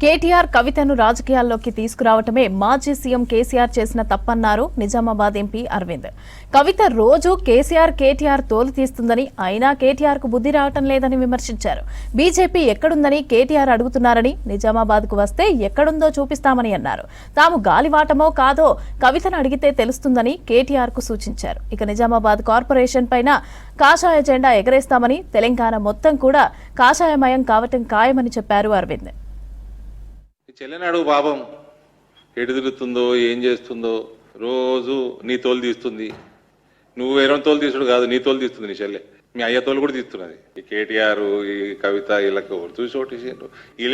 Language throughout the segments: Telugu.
కేటీఆర్ కవితను రాజకీయాల్లోకి తీసుకురావటమే మాజీ సీఎం కేసీఆర్ చేసిన తప్పన్నారు నిజామాబాద్ ఎంపీ అరవింద్. కవిత రోజు కేటీఆర్ తోలు తీస్తుందని, అయినా కేటీఆర్ కు బుద్ధి రావటం లేదని విమర్శించారు. బీజేపీ ఎక్కడుందని కేటీఆర్ అడుగుతున్నారని, నిజామాబాద్ కు వస్తే ఎక్కడుందో చూపిస్తామని అన్నారు. తాము గాలివాటమో కాదో కవితను అడిగితే తెలుస్తుందని కేటీఆర్ కు సూచించారు. ఇక నిజామాబాద్ కార్పొరేషన్ పైన కాషాయ జెండా ఎగరేస్తామని, తెలంగాణ మొత్తం కూడా కాషాయమయం కావటం ఖాయమని చెప్పారు అరవింద్. చెల్లెనాడు పాపం ఎటు తిరుగుతుందో ఏం చేస్తుందో, రోజు నీ తోలు తీస్తుంది. నువ్వు వేరే తోలు తీసుడు కాదు, నీ తోలు తీస్తుంది నీ చెల్లె. మీ అయ్య తోలు కూడా తీస్తున్నది. ఈ కేటీఆర్, ఈ కవిత, వీళ్ళకి చూసి ఓటేసారు.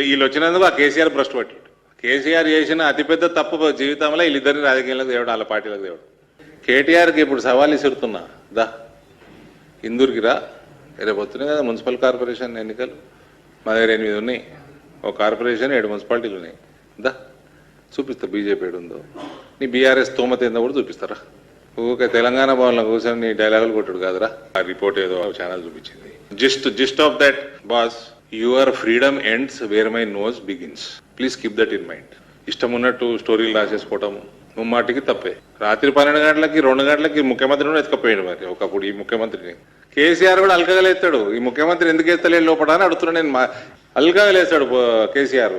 వీళ్ళు వచ్చినందుకు ఆ కేసీఆర్ భ్రష్టు పట్టాడు. కేసీఆర్ చేసిన అతిపెద్ద తప్పు జీవితంలో వీళ్ళిద్దరిని రాజకీయాలకు తేవడం, వాళ్ళ పార్టీలకు తేవడం. కేటీఆర్కి ఇప్పుడు సవాల్ ఇసురుతున్నా, దా ఇందూరుకి రా, రేపు వస్తున్నాయి కదా మున్సిపల్ కార్పొరేషన్ ఎన్నికలు, మా దగ్గర 8 ఉన్నాయి. ఒక కార్పొరేషన్ 7 మున్సిపాలిటీలు ఉన్నాయి. దా చూపిస్తా బీజేపీ ఏడుందో, నీ బీఆర్ఎస్ తోమత ఏందో కూడా చూపిస్తారా. ఊరికే తెలంగాణ భవన్లో కూర్చొని నీ డైలాగులు కొట్టుడు కాదురా. ఆ రిపోర్ట్ ఏదో ఛానల్ చూపించింది. Gist of that boss, your freedom ends where my nose begins. Please keep that in mind. ఇష్టం ఉన్నట్టు స్టోరీలు రాసేసుకోవటం ముమ్మాటికి తప్పే. రాత్రి 12 గంటలకి 2 గంటలకి ముఖ్యమంత్రిని ఎత్తుకపోయాడు. మరి ఒకప్పుడు ఈ ముఖ్యమంత్రిని కేసీఆర్ కూడా అల్కగలేస్తాడు. ఈ ముఖ్యమంత్రి ఎందుకు ఎత్తలేడు లోపల అని అడుగుతున్నా నేను. అల్కగలేస్తాడు కేసీఆర్.